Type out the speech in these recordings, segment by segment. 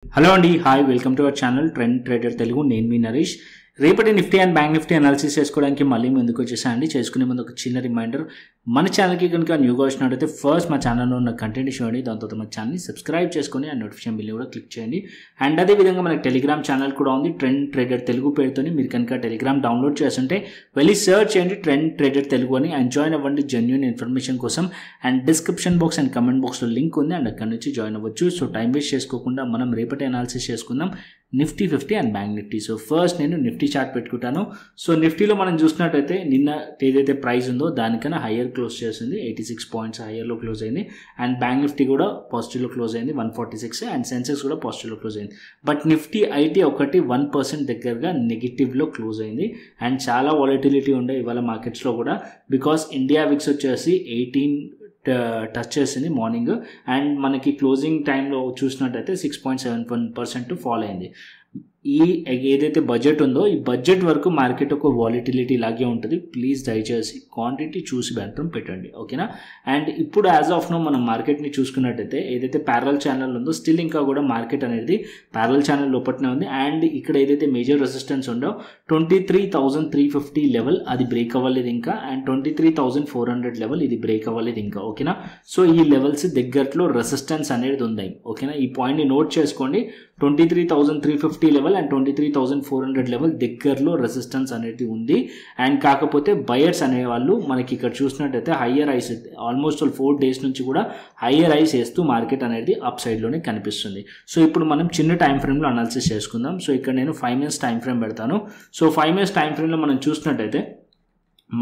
Hello అండి, hi, welcome to our channel trend trader Telugu. నేను మీ నరేష్. రేపటి Nifty and bank Nifty analysis చేసుకోవడానికి మళ్ళీ ముందుకు వచ్చేసాను అండి. చేసుకునే ముందు ఒక చిన్న రిమైండర్, మన ఛానల్కి కనుక న్యూగా వచ్చినట్టయితే ఫస్ట్ మా ఛానల్లో ఉన్న కంటెంట్ చూడండి, దాని తర్వాత మా ఛానల్ని సబ్స్క్రైబ్ చేసుకొని ఆ నోటిఫికేషన్ బిల్ కూడా క్లిక్ చేయండి. అండ్ అదేవిధంగా మనకి టెలిగ్రామ్ ఛానల్ కూడా ఉంది, ట్రెండ్ ట్రేడర్ తెలుగు పేరుతోని. మీరు కనుక టెలిగ్రామ్ డౌన్లోడ్ చేస్తుంటే వెళ్ళి సర్చ్ చేయండి ట్రెండ్ ట్రేడర్ తెలుగు అని, అండ్ జాయిన్ అవ్వండి జెన్యూన్ ఇన్ఫర్మేషన్ కోసం. And description box and comment బాక్స్లో లింక్ ఉంది, అండ్ అక్కడ నుంచి జాయిన్ అవ్వచ్చు. సో టైం వేస్ట్ చేసుకోకుండా మనం రేపటి అనాలిసిస్ చేసుకుందాం Nifty 50 and bank Nifty. So first నేను నిఫ్టీ చార్ట్ పెట్టుకుంటాను. సో నిఫ్టీలో మనం చూసినట్టయితే నిన్న ఏదైతే ప్రైస్ ఉందో దానికన్నా హయ్యర్ క్లోజ్ చేసింది, 86 పాయింట్స్ హయ్యర్లో క్లోజ్ అయింది. అండ్ బ్యాంక్ నిఫ్టీ కూడా పాజిటివ్లో క్లోజ్ అయింది 146, అండ్ సెన్సెక్స్ కూడా పాజిటివ్లో క్లోజ్ అయింది. బట్ నిఫ్టీ ఐటీ ఒకటి 1% దగ్గరగా నెగిటివ్లో క్లోజ్ అయింది. అండ్ చాలా వాలటిలిటీ ఉండే ఇవాళ మార్కెట్స్లో కూడా, బికాస్ ఇండియా విక్స్ వచ్చేసి 18 టచ్ చేసింది మార్నింగ్. అండ్ మనకి క్లోజింగ్ టైంలో చూసినట్టయితే 6.71% ఫాల్ అయింది. ఈ ఏదైతే బడ్జెట్ ఉందో ఈ బడ్జెట్ వరకు మార్కెట్ ఒక వాలిటిలిటీ లాగే ఉంటుంది. ప్లీజ్ దయచేసి క్వాంటిటీ చూసి మాత్రం పెట్టండి, ఓకేనా. అండ్ ఇప్పుడు యాజ్ ఆఫ్ నో మనం మార్కెట్ని చూసుకున్నట్టయితే ఏదైతే ప్యారల్ ఛానల్ ఉందో స్టిల్ ఇంకా కూడా మార్కెట్ అనేది ప్యారల్ ఛానల్ లోపలనే ఉంది. అండ్ ఇక్కడ ఏదైతే మేజర్ రెసిస్టెన్స్ ఉందో 23,350 లెవెల్, అది బ్రేక్ అవ్వలేదు ఇంకా. అండ్ 23,400 లెవెల్, ఇది బ్రేక్ అవ్వలేదు ఇంకా, ఓకేనా. సో ఈ లెవెల్స్ దగ్గరలో రెసిస్టెన్స్ అనేది ఉంది, ఓకేనా. ఈ పాయింట్ని నోట్ చేసుకోండి. 23,350 లెవెల్ అండ్ 23,400 లెవెల్ దగ్గరలో రెసిస్టెన్స్ అనేది ఉంది. అండ్ కాకపోతే బయర్స్ అనేవాళ్ళు మనకి ఇక్కడ చూసినట్టయితే హయ్యర్ ఐస్, ఆల్మోస్ట్ 4 డేస్ నుంచి కూడా హయ్యర్ ఐస్ వేస్తూ మార్కెట్ అనేది అప్ సైడ్లోనే కనిపిస్తుంది. సో ఇప్పుడు మనం చిన్న టైం ఫ్రేమ్లో అనాలిసిస్ చేసుకుందాం. సో ఇక్కడ నేను 5 minutes టైం ఫ్రేమ్ పెడతాను. సో 5 minutes టైం ఫ్రేమ్లో మనం చూసినట్టయితే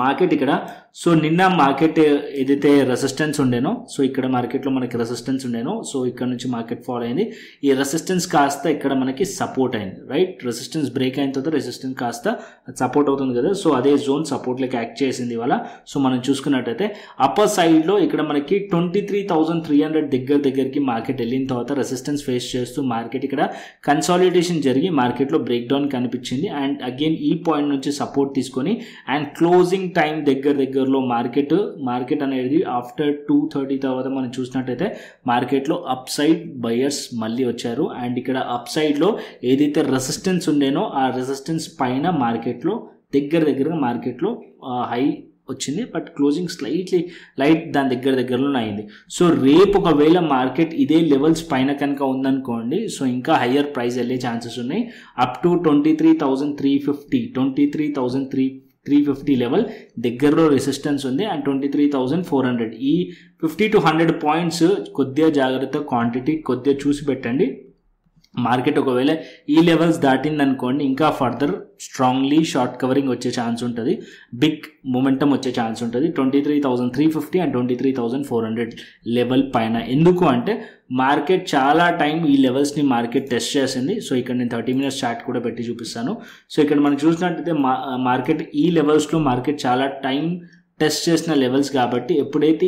మార్కెట్ ఇక్కడ, సో నిన్న మార్కెట్ ఏదైతే రెసిస్టెన్స్ ఉండేనో, సో ఇక్కడ మార్కెట్లో మనకి రెసిస్టెన్స్ ఉండేనో, సో ఇక్కడ నుంచి మార్కెట్ ఫాల్ అయింది. ఈ రెసిస్టెన్స్ కాస్త ఇక్కడ మనకి సపోర్ట్ అయింది, రైట్. రెసిస్టెన్స్ బ్రేక్ అయిన తర్వాత రెసిస్టెన్స్ కాస్త సపోర్ట్ అవుతుంది కదా, సో అదే జోన్ సపోర్ట్లోకి యాక్ట్ చేసింది ఇవాళ. సో మనం చూసుకున్నట్టయితే అప్పర్ సైడ్లో ఇక్కడ మనకి 23,300 దగ్గరికి మార్కెట్ వెళ్ళిన తర్వాత రెసిస్టెన్స్ ఫేస్ చేస్తూ మార్కెట్ ఇక్కడ కన్సాలిడేషన్ జరిగి మార్కెట్లో బ్రేక్ డౌన్ కనిపించింది. అండ్ అగైన్ ఈ పాయింట్ నుంచి సపోర్ట్ తీసుకొని అండ్ క్లోజింగ్ టైం దగ్గరలో మార్కెట్ అనేది ఆఫ్టర్ 2:30 తర్వాత మనం చూసినట్టయితే మార్కెట్లో అప్ సైడ్ బయర్స్ మళ్ళీ వచ్చారు. అండ్ ఇక్కడ అప్ సైడ్లో ఏదైతే రెసిస్టెన్స్ ఉండేనో ఆ రెసిస్టెన్స్ పైన మార్కెట్లో దగ్గరగా మార్కెట్లో హై వచ్చింది. బట్ క్లోజింగ్ స్లైట్లీ లైట్ దాని దగ్గరలో అయింది. సో రేపు ఒకవేళ మార్కెట్ ఇదే లెవెల్స్ పైన కనుక ఉందనుకోండి, సో ఇంకా హయ్యర్ ప్రైస్ వెళ్ళే ఛాన్సెస్ ఉన్నాయి. అప్ టు 23,350 23,350 లెవెల్ దగ్గరలో రెసిస్టెన్స్ ఉంది. అండ్ 23,400, ఈ 50 to 100 పాయింట్స్ కొద్దిగా జాగ్రత్త, క్వాంటిటీ కొద్దిగా చూసి పెట్టండి. మార్కెట్ ఒకవేళ ఈ లెవెల్స్ దాటింది అనుకోండి, ఇంకా ఫర్దర్ స్ట్రాంగ్లీ షార్ట్ కవరింగ్ వచ్చే ఛాన్స్ ఉంటుంది, బిగ్ మొమెంటం వచ్చే ఛాన్స్ ఉంటుంది 23,350 అండ్ 23,400 లెవెల్ పైన. ఎందుకు అంటే మార్కెట్ చాలా టైం ఈ లెవెల్స్ని మార్కెట్ టెస్ట్ చేసింది. సో ఇక్కడ నేను 30 minutes చార్ట్ కూడా పెట్టి చూపిస్తాను. సో ఇక్కడ మనం చూసినట్టయితే మార్కెట్ ఈ లెవెల్స్లో మార్కెట్ చాలా టైం టెస్ట్ చేసిన లెవెల్స్ కాబట్టి ఎప్పుడైతే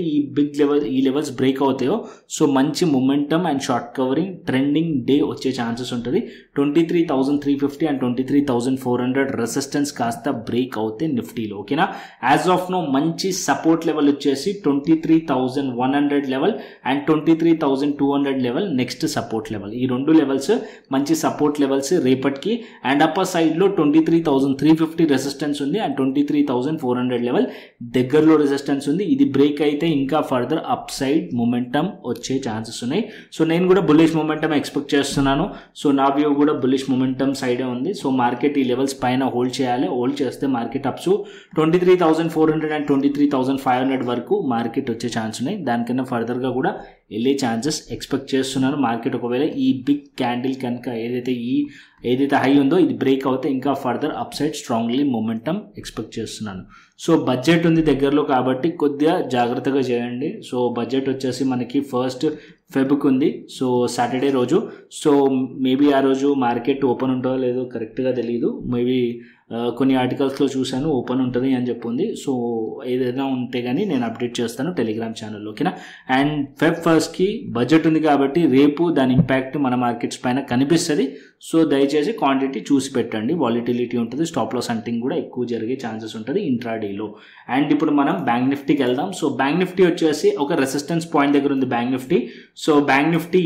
ఈ లెవెల్స్ బ్రేక్ అవుతాయో సో మంచి momentum and short covering trending day వచ్చే ఛాన్సెస్ ఉంటుంది. 23,350 అండ్ 23,400 రెసిస్టెన్స్ కాస్త బ్రేక్ అవుతే నిఫ్టీలో, ఓకేనా. యాజ్ ఆఫ్ నో మంచి సపోర్ట్ లెవెల్ వచ్చేసి 23,100 level and 23,200 level next support level. ఈ రెండు లెవెల్స్ మంచి సపోర్ట్ లెవెల్స్ రేపటికి. అండ్ అప్పర్ సైడ్లో 23,350 రెసిస్టెన్స్ ఉంది అండ్ 23,400 లెవెల్ దగ్గరలో రెసిస్టెన్స్ ఉంది. ఇది బ్రేక్ అయితే ఇంకా ఫర్దర్ అప్ సైడ్ మొమెంటమ్ వచ్చే ఛాన్సెస్ ఉన్నాయి. సో నేను కూడా బుల్లిష్ మొమెంటమ్ ఎక్స్పెక్ట్ చేస్తున్నాను. సో నా వ్యూ కూడా బుల్లిష్ మొమెంటమ్ సైడే ఉంది. సో మార్కెట్ ఈ లెవెల్స్ పైన హోల్డ్ చేయాలి. హోల్డ్ చేస్తే మార్కెట్ అప్స్ 23,400 అండ్ 23,500 వరకు మార్కెట్ వచ్చే ఛాన్స్ ఉన్నాయి. దానికన్నా ఫర్దర్గా కూడా వెళ్ళే ఛాన్సెస్ ఎక్స్పెక్ట్ చేస్తున్నాను. మార్కెట్ ఒకవేళ ఈ బిగ్ క్యాండిల్ కనుక ఏదైతే హై ఉందో ఇది బ్రేక్ అవుతే ఇంకా further up side strongly momentum expect చేస్తున్నాను. సో బడ్జెట్ ఉంది దగ్గరలో కాబట్టి కొద్దిగా జాగ్రత్తగా చేయండి. సో బడ్జెట్ వచ్చేసి మనకి 1st February ఉంది, సో సాటర్డే రోజు. సో మేబీ ఆ రోజు మార్కెట్ ఓపెన్ ఉంటుందో లేదో కరెక్ట్గా తెలియదు. మేబీ కొన్ని ఆర్టికల్స్లో చూశాను ఓపెన్ ఉంటుంది అని చెప్పింది. సో ఏదైనా ఉంటే కానీ నేను అప్డేట్ చేస్తాను టెలిగ్రామ్ ఛానల్లో, ఓకేనా. అండ్ Feb 1st బడ్జెట్ ఉంది కాబట్టి రేపు దాని ఇంపాక్ట్ మన మార్కెట్స్ పైన కనిపిస్తుంది. సో దయచేసి క్వాంటిటీ చూసి పెట్టండి. వాలిటిలిటీ ఉంటుంది, స్టాప్ లాస్ హంటింగ్ కూడా ఎక్కువ జరిగే ఛాన్సెస్ ఉంటుంది ఇంట్రాడేలో. అండ్ ఇప్పుడు మనం బ్యాంక్ నిఫ్టీకి వెళ్దాం. సో బ్యాంక్ నిఫ్టీ వచ్చేసి ఒక రెసిస్టెన్స్ పాయింట్ దగ్గర ఉంది bank Nifty. So bank Nifty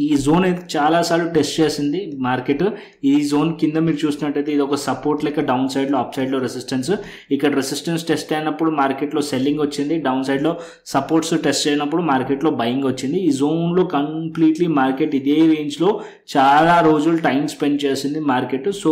ఈ జోన్ అయితే చాలాసార్లు టెస్ట్ చేసింది మార్కెట్. ఈ జోన్ కింద మీరు చూసినట్టయితే ఇది ఒక సపోర్ట్ లెక్క డౌన్ సైడ్లో, అప్ సైడ్లో రెసిస్టెన్స్. ఇక్కడ రెసిస్టెన్స్ టెస్ట్ అయినప్పుడు మార్కెట్లో సెల్లింగ్ వచ్చింది, డౌన్ సైడ్లో సపోర్ట్స్ టెస్ట్ అయినప్పుడు మార్కెట్లో బయింగ్ వచ్చింది. ఈ జోన్లో కంప్లీట్లీ మార్కెట్ ఇదే రేంజ్లో చాలా రోజులు టైం స్పెండ్ చేసింది మార్కెట్. సో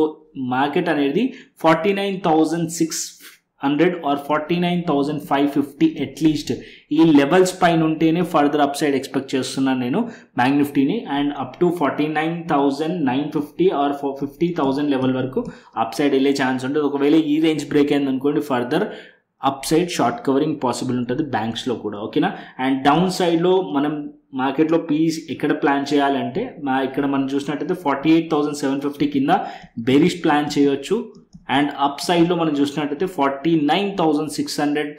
మార్కెట్ అనేది 49,600 ఆర్ 49,550 అట్లీస్ట్ ఈ లెవెల్స్ పైన ఉంటేనే ఫర్దర్ అప్ సైడ్ ఎక్స్పెక్ట్ చేస్తున్నాను నేను బ్యాంక్ నిఫ్టీని. And up to 49,950 or 50,000 level వరకు అప్ సైడ్ వెళ్ళే ఛాన్స్ ఉంటుంది. ఒకవేళ ఈ రేంజ్ బ్రేక్ అయింది అనుకోండి further upside short covering possible ఉంటుంది బ్యాంక్స్లో కూడా, ఓకేనా. అండ్ డౌన్ సైడ్లో మనం మార్కెట్లో పీస్ ఎక్కడ ప్లాన్ చేయాలంటే ఇక్కడ మనం చూసినట్టయితే 48,750 కింద బేరిష్ ప్లాన్ చేయొచ్చు. అండ్ అప్ సైడ్లో మనం చూసినట్టయితే 49,600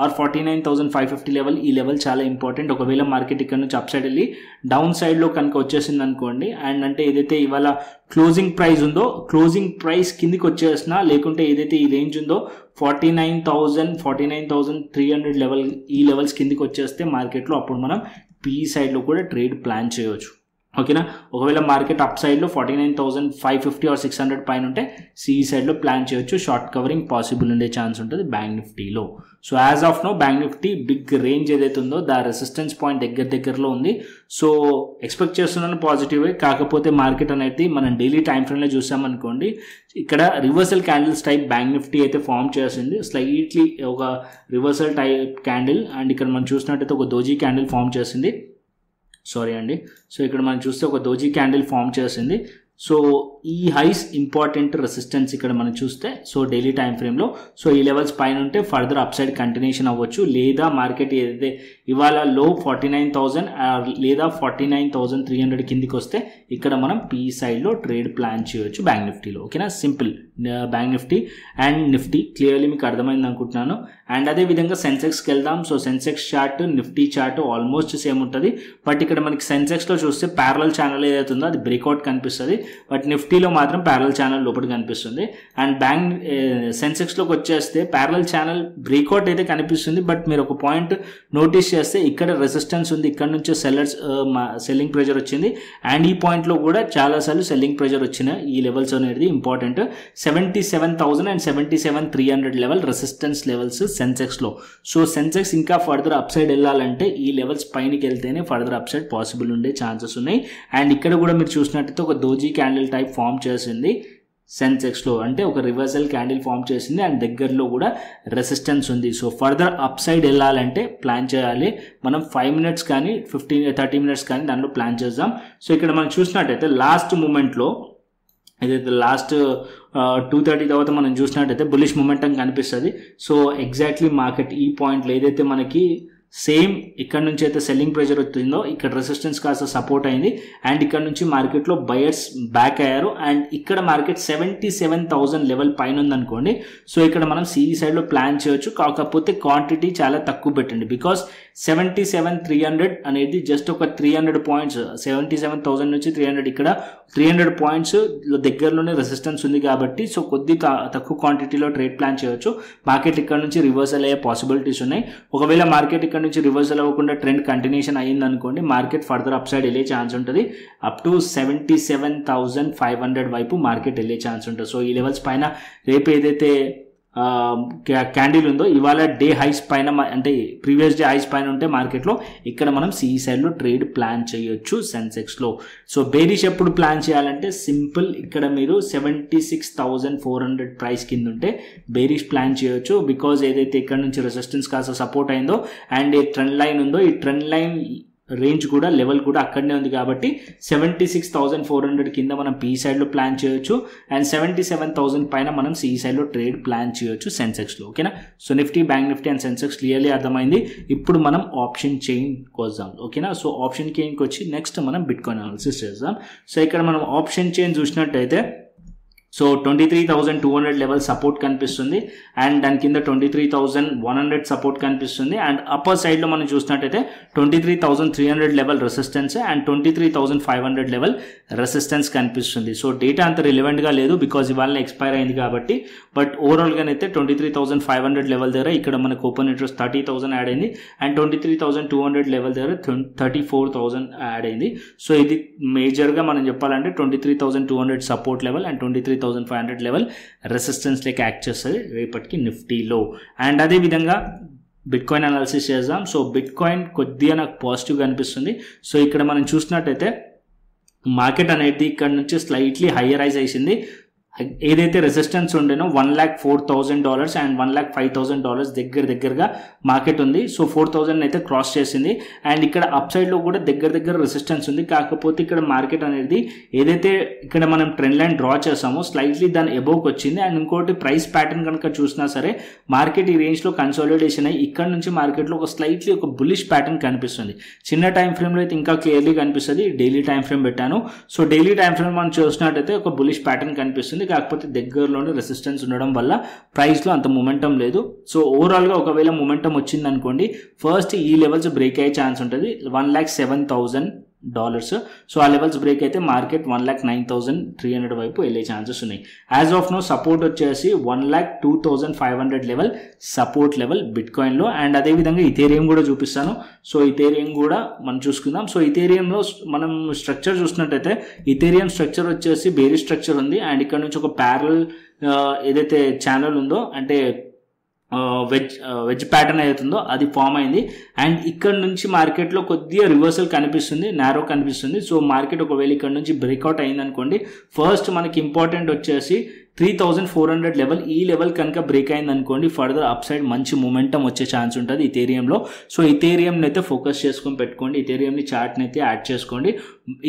ఆర్ 49,550 లెవెల్. ఈ లెవెల్ చాలా ఇంపార్టెంట్. ఒకవేళ మార్కెట్ ఇక్కడ నుంచి అప్ సైడ్ వెళ్ళి డౌన్ సైడ్లో కనుక వచ్చేసింది అనుకోండి, అండ్ అంటే ఏదైతే ఇవాళ క్లోజింగ్ ప్రైస్ ఉందో క్లోజింగ్ ప్రైస్ కిందికి వచ్చేసినా, లేకుంటే ఏదైతే ఈ రేంజ్ ఉందో 49,000 49,300 లెవెల్, ఈ లెవెల్స్ కిందికి వచ్చేస్తే మార్కెట్లో అప్పుడు మనం పీ సైడ్లో కూడా ట్రేడ్ ప్లాన్ చేయవచ్చు, ఓకేనా. ఒకవేళ మార్కెట్ అప్ సైడ్లో 49,550 ఆర్ 600 పైన ఉంటే సిఈ సైడ్లో ప్లాన్ చేయొచ్చు. షార్ట్ కవరింగ్ పాసిబుల్ ఉండే ఛాన్స్ ఉంటుంది బ్యాంక్ నిఫ్టీలో. So as of now bank nifty big range ఏదైతే ఉందో దా రెసిస్టెన్స్ పాయింట్ దగ్గరలో ఉంది. సో ఎక్స్పెక్ట్ చేస్తున్నాను పాజిటివే. కాకపోతే మార్కెట్ అనేది మనం డైలీ టైం ఫ్రేమ్లో చూసామనుకోండి, ఇక్కడ reversal candles type bank Nifty అయితే ఫామ్ చేసింది. స్లైట్లీ ఒక రివర్సల్ టైప్ క్యాండిల్. అండ్ ఇక్కడ మనం చూసినట్టయితే ఒక దోజీ క్యాండిల్ ఫామ్ చేసింది. సారీ అండి. సో ఇక్కడ మనం చూస్తే ఒక దోజీ క్యాండిల్ ఫామ్ చేసింది. సో ఈ హైస్ ఇంపార్టెంట్ రెసిస్టెన్స్ ఇక్కడ మనం చూస్తే, సో డైలీ టైం ఫ్రేమ్లో సో ఈ లెవెల్స్ పైన ఉంటే ఫర్దర్ అప్ సైడ్ కంటిన్యూషన్ అవ్వచ్చు. లేదా మార్కెట్ ఏదైతే ఇవాళ లో 49,000 లేదా 49,300 కిందికి వస్తే ఇక్కడ మనం పీ సైడ్లో ట్రేడ్ ప్లాన్ చేయొచ్చు బ్యాంక్ నిఫ్టీలో, ఓకేనా. Simple bank Nifty and Nifty clearly మీకు అర్థమైంది అనుకుంటున్నాను. అండ్ అదేవిధంగా సెన్సెక్స్కి వెళ్దాం. So Sensex chart Nifty chart almost same ఉంటుంది. బట్ ఇక్కడ మనకి సెన్సెక్స్లో చూస్తే ప్యారలల్ ఛానల్ ఏదైతే ఉందో అది బ్రేక్అవుట్ కనిపిస్తుంది. బట్ నిఫ్టీలో మాత్రం ప్యారలల్ ఛానల్ లోపల కనిపిస్తుంది. అండ్ బ్యాంక్ సెన్సెక్స్లోకి వచ్చేస్తే ప్యారలల్ ఛానల్ బ్రేక్అవుట్ అయితే కనిపిస్తుంది. బట్ మీరు ఒక పాయింట్ నోటీస్ చేస్తే ఇక్కడ రెసిస్టెన్స్ ఉంది, ఇక్కడ నుంచే సెల్లింగ్ ప్రెజర్ వచ్చింది. అండ్ ఈ పాయింట్లో కూడా చాలాసార్లు సెల్లింగ్ ప్రెజర్ వచ్చిన ఈ లెవెల్స్ అనేది important. 77,000 and 77,300 level resistance levels సెన్సెక్స్లో. సో సెన్సెక్స్ ఇంకా ఫర్దర్ అప్ సైడ్ వెళ్ళాలంటే ఈ లెవెల్స్ పైనకి వెళ్తేనే ఫర్దర్ అప్ సైడ్ పాసిబుల్ ఉండే ఛాన్సెస్ ఉన్నాయి. అండ్ ఇక్కడ కూడా మీరు చూసినట్టయితే ఒక దోజీ క్యాండిల్ టైప్ ఫామ్ చేసింది సెన్సెక్స్లో, అంటే ఒక రివర్సల్ క్యాండిల్ ఫామ్ చేసింది. అండ్ దగ్గరలో కూడా రెసిస్టెన్స్ ఉంది. సో ఫర్దర్ అప్ సైడ్ వెళ్ళాలంటే ప్లాన్ చేయాలి మనం 5 మినిట్స్ కానీ 30 మినిట్స్ కానీ దాంట్లో ప్లాన్ చేద్దాం. సో ఇక్కడ మనం చూసినట్టయితే లాస్ట్ మూమెంట్లో ఏదైతే లాస్ట్ 2:30 తర్వాత మనం చూసినట్టయితే బులిష్ మొమెంటం కనిపిస్తుంది. సో ఎగ్జాక్ట్లీ మార్కెట్ ఈ పాయింట్లో ఏదైతే మనకి సేమ్ ఇక్కడ నుంచి అయితే సెల్లింగ్ ప్రెజర్ వచ్చిందో ఇక్కడ రెసిస్టెన్స్ కాస్త సపోర్ట్ అయింది. అండ్ ఇక్కడ నుంచి మార్కెట్లో బయర్స్ బ్యాక్ అయ్యారు. అండ్ ఇక్కడ మార్కెట్ 77,000 లెవెల్ పైన ఉందనుకోండి. సో ఇక్కడ మనం సిఈ సైడ్లో ప్లాన్ చేయొచ్చు. కాకపోతే క్వాంటిటీ చాలా తక్కువ పెట్టండి. బికాస్ 77,300 అనేది జస్ట్ ఒక 300 పాయింట్స్, 77,000 నుంచి 300, ఇక్కడ 300 పాయింట్స్ దగ్గరలోనే రెసిస్టెన్స్ ఉంది కాబట్టి సో కొద్ది తక్కువ క్వాంటిటీలో ట్రేడ్ ప్లాన్ చేయొచ్చు. మార్కెట్ ఇక్కడ నుంచి రివర్సల్ అయ్యే పాసిబిలిటీస్ ఉన్నాయి. ఒకవేళ మార్కెట్ ఇక్కడ నుంచి రివర్సల్ అవ్వకుండా ట్రెండ్ కంటిన్యూషన్ అయ్యింది అనుకోండి, మార్కెట్ ఫర్దర్ అప్ సైడ్ వెళ్ళే ఛాన్స్ ఉంటుంది. అప్ టు 77,500 వైపు మార్కెట్ వెళ్ళే ఛాన్స్ ఉంటుంది. సో ఈ లెవెల్స్ పైన రేపు ఏదైతే క్యాండిల్ ఉందో ఇవాళ డే హైస్ పైన, అంటే ప్రీవియస్ డే హైస్ పైన ఉంటే మార్కెట్లో ఇక్కడ మనం సిఈ సైడ్లో ట్రేడ్ ప్లాన్ చేయొచ్చు సెన్సెక్స్లో. సో బేరిష్ ఎప్పుడు ప్లాన్ చేయాలంటే సింపుల్, ఇక్కడ మీరు 76,400 ప్రైస్ కింద ఉంటే బేరిష్ ప్లాన్ చేయొచ్చు. బికాజ్ ఏదైతే ఇక్కడ నుంచి రెసిస్టెన్స్ కాస్త సపోర్ట్ అయిందో అండ్ ఈ ట్రెండ్ లైన్ ఉందో ఈ ట్రెండ్ లైన్ రేంజ్ కూడా లెవెల్ కూడా అక్కడనే ఉంది కాబట్టి 76,400 కింద మనం పీ సైడ్లో ప్లాన్ చేయొచ్చు. అండ్ 77,000 పైన మనం సి సైడ్లో ట్రేడ్ ప్లాన్ చేయొచ్చు సెన్సెక్స్లో, ఓకేనా. So Nifty, bank Nifty and Sensex clearly అర్థమైంది. ఇప్పుడు మనం ఆప్షన్ చైన్కి వద్దాం, ఓకేనా. సో ఆప్షన్ చైన్కి వచ్చి నెక్స్ట్ మనం బిట్కాయిన్ అనాలిసిస్ చేద్దాం. సో ఇక్కడ మనం ఆప్షన్ చైన్ చూసినట్టయితే సో 23,200 లెవెల్ సపోర్ట్ కనిపిస్తుంది అండ్ దాని కింద 23,100 సపోర్ట్ కనిపిస్తుంది అండ్ అప్పర్ సైడ్లో మనం చూసినట్టయితే 23,300 level resistance and 23,500 level resistance కనిపిస్తుంది. సో డేటా అంత రిలవెంట్గా లేదు బికాజ్ ఇవాళ ఎక్స్పైర్ అయింది కాబట్టి, బట్ ఓవరాల్గానైతే 23,500 లెవెల్ దగ్గర ఇక్కడ మనకు ఓపెన్ ఇంట్రెస్ట్ 30,000 యాడ్ అయింది అండ్ 23,200 లెవెల్ దగ్గర 34,000 యాడ్ అయింది. సో ఇది మేజర్గా మనం చెప్పాలంటే 23,200 support level and 23,500 level resistance లెక్క యాక్ట్ చేస్తుంది రేపటికి నిఫ్టీలో. అండ్ అదేవిధంగా బిట్కాయిన్ అనాలిసిస్ చేద్దాం. సో బిట్కాయిన్ కొద్దిగా నాకు పాజిటివ్గా అనిపిస్తుంది. సో ఇక్కడ మనం చూసినట్టయితే మార్కెట్ అనేది ఇక్కడ నుంచి స్లైట్లీ హయ్యర్ రైజ్ అయింది. ఏదైతే రెసిస్టెన్స్ ఉండేనో $1,04,000 అండ్ $1,05,000 దగ్గరగా మార్కెట్ ఉంది. సో 4,000 అయితే క్రాస్ చేసింది అండ్ ఇక్కడ అప్ సైడ్లో కూడా దగ్గర రెసిస్టెన్స్ ఉంది. కాకపోతే ఇక్కడ మార్కెట్ అనేది ఏదైతే ఇక్కడ మనం ట్రెండ్ లైన్ డ్రా చేసామో స్లైట్లీ దాని ఎబోవ్కి వచ్చింది. అండ్ ఇంకోటి ప్రైస్ ప్యాటర్న్ కనుక చూసినా సరే మార్కెట్ ఈ రేంజ్లో కన్సాలిడేషన్ అయ్యి ఇక్కడ నుంచి మార్కెట్లో ఒక స్లైట్లీ ఒక బుల్లిష్ ప్యాటర్న్ కనిపిస్తుంది. చిన్న టైం ఫ్రేమ్లో అయితే ఇంకా క్లియర్లీ కనిపిస్తుంది. డైలీ టైం ఫ్రేమ్ పెట్టాను. సో డైలీ టైం ఫ్రేమ్ మనం చూసినట్టయితే ఒక బుల్లిష్ ప్యాటర్న్ కనిపిస్తుంది. కాకపోతే దగ్గరలోనే రెసిస్టెన్స్ ఉండడం వల్ల ప్రైస్లో అంత మొమెంటం లేదు. సో ఓవరాల్గా ఒకవేళ మొమెంటం వచ్చింది అనుకోండి, ఫస్ట్ ఈ లెవెల్స్ బ్రేక్ అయ్యే ఛాన్స్ ఉంటుంది $1,07,000. సో ఆ లెవెల్స్ బ్రేక్ అయితే మార్కెట్ 1,09,300 వైపు వెళ్ళే ఛాన్సెస్ ఉన్నాయి. యాజ్ ఆఫ్ నో సపోర్ట్ వచ్చేసి 1,02,500 లెవెల్ సపోర్ట్ లెవెల్ బిట్కాయిన్లో. అండ్ అదేవిధంగా ఇథేరియం కూడా చూపిస్తాను. సో ఇథేరియం కూడా మనం చూసుకుందాం. సో ఇథేరియంలో మనం స్ట్రక్చర్ చూసినట్టయితే ఇథేరియం స్ట్రక్చర్ వచ్చేసి బేరీ స్ట్రక్చర్ ఉంది అండ్ ఇక్కడ నుంచి ఒక ప్యారల్ ఏదైతే ఛానల్ ఉందో అంటే వెజ్ ప్యాటర్న్ అవుతుందో అది ఫామ్ అయింది అండ్ ఇక్కడ నుంచి మార్కెట్లో కొద్దిగా రివర్సల్ కనిపిస్తుంది, నారో కనిపిస్తుంది. సో మార్కెట్ ఒకవేళ ఇక్కడ నుంచి బ్రేక్అవుట్ అయింది అనుకోండి, ఫస్ట్ మనకి ఇంపార్టెంట్ వచ్చేసి 3,400 లెవెల్. ఈ లెవెల్ కనుక బ్రేక్ అయింది అనుకోండి ఫర్దర్ అప్ సైడ్ మంచి మొమెంటం వచ్చే ఛాన్స్ ఉంటుంది ఇథేరియంలో. సో ఇథేరియంని అయితే ఫోకస్ చేసుకొని పెట్టుకోండి. ఇథేరియంని చార్ట్ని అయితే యాడ్ చేసుకోండి.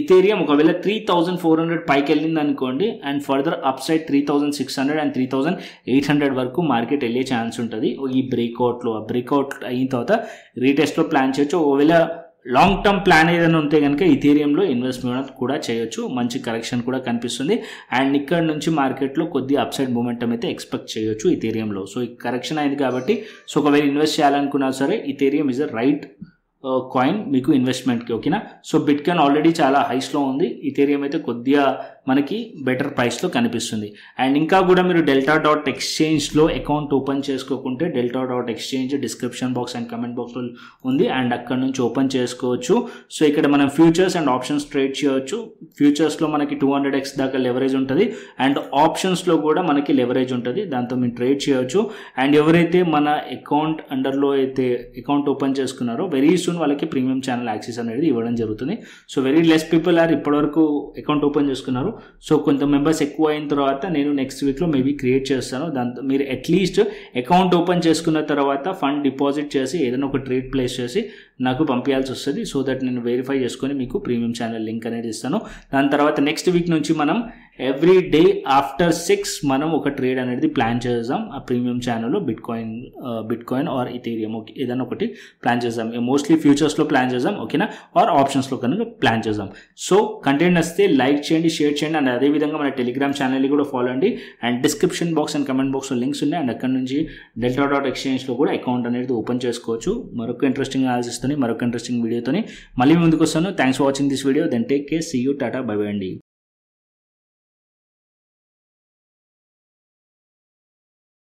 ఇథేరియం ఒకవేళ 3,400 పైకి వెళ్ళింది అనుకోండి and further up side 3,600 and 3,800 వరకు మార్కెట్ వెళ్ళే ఛాన్స్ ఉంటుంది. ఈ బ్రేక్అవుట్ అయిన తర్వాత రీటెస్ట్లో ప్లాన్ చేయొచ్చు. ఒకవేళ లాంగ్ టర్మ్ ప్లాన్ ఏదైనా ఉంటే కనుక ఇథేరియంలో ఇన్వెస్ట్మెంట్ కూడా చేయొచ్చు. మంచి కరెక్షన్ కూడా కనిపిస్తుంది అండ్ ఇక్కడ నుంచి మార్కెట్లో కొద్ది అప్సైడ్ మూమెంటం అయితే ఎక్స్పెక్ట్ చేయొచ్చు ఇథేరియంలో. సో ఈ కరెక్షన్ అయింది కాబట్టి సో ఒకవేళ ఇన్వెస్ట్ చేయాలనుకున్నా సరే Ethereum is the right coin మీకు ఇన్వెస్ట్మెంట్కి. ఓకేనా. సో బిట్కాయిన్ ఆల్రెడీ చాలా హైస్లో ఉంది. ఇథేరియం అయితే కొద్దిగా మనకి బెటర్ ప్రైస్లో కనిపిస్తుంది. అండ్ ఇంకా కూడా మీరు delta.exchangeలో అకౌంట్ ఓపెన్ చేసుకోకుంటే delta.exchange description box and comment బాక్స్లో ఉంది అండ్ అక్కడ నుంచి ఓపెన్ చేసుకోవచ్చు. సో ఇక్కడ మనం ఫ్యూచర్స్ అండ్ ఆప్షన్స్ ట్రేడ్ చేయవచ్చు. ఫ్యూచర్స్లో మనకి 200x దాకా లెవరేజ్ ఉంటుంది అండ్ ఆప్షన్స్లో కూడా మనకి లెవరేజ్ ఉంటుంది. దాంతో మీరు ట్రేడ్ చేయవచ్చు. అండ్ ఎవరైతే మన అకౌంట్ అండర్లో అయితే అకౌంట్ ఓపెన్ చేసుకున్నారో వెరీ సూన్ వాళ్ళకి ప్రీమియం ఛానల్ యాక్సెస్ అనేది ఇవ్వడం జరుగుతుంది. So very less people are ఇప్పటివరకు అకౌంట్ ఓపెన్ చేసుకున్నారు. సో కొంత మెంబర్స్ ఎక్కువ అయిన తర్వాత నేను నెక్స్ట్ వీక్లో మేబీ క్రియేట్ చేస్తాను. దాంతో మీరు అట్లీస్ట్ అకౌంట్ ఓపెన్ చేసుకున్న తర్వాత ఫండ్ డిపాజిట్ చేసి ఏదైనా ఒక ట్రేడ్ ప్లేస్ చేసి నాకు పంపించాల్సి వస్తుంది. సో దట్ నేను వెరిఫై చేసుకొని మీకు ప్రీమియం ఛానల్ లింక్ అనేది ఇస్తాను. దాని తర్వాత నెక్స్ట్ వీక్ నుంచి మనం ఎవ్రీ డే ఆఫ్టర్ 6 మనం ఒక ట్రేడ్ అనేది ప్లాన్ చేద్దాం. ఆ ప్రీమియం ఛానల్లో బిట్కాయిన్ ఆర్ ఇథేరియం ఏదైనా ఒకటి ప్లాన్ చేద్దాం. మోస్ట్లీ ఫ్యూచర్స్లో ప్లాన్ చేద్దాం. ఓకేనా. ఆర్ ఆప్షన్స్లో కనుక ప్లాన్ చేద్దాం. సో కంటెంట్ వస్తే లైక్ చేయండి, షేర్ చేయండి అండ్ అదేవిధంగా మన టెలిగ్రామ్ ఛానల్ని కూడా ఫాలో అండి. And description box and comment బాక్స్లో లింక్స్ ఉన్నాయి అండ్ అక్కడ నుంచి delta.exchangeలో కూడా అకౌంట్ అనేది ఓపెన్ చేసుకోవచ్చు. మరొక ఇంట్రెస్టింగ్ అనాలిసిస్తోని మరొక ఇంట్రెస్టింగ్ వీడియోతోని మళ్ళీ ముందుకు వస్తాను. Thanks for watching this video. Then take care. See you. Tata. Bye bye అండి.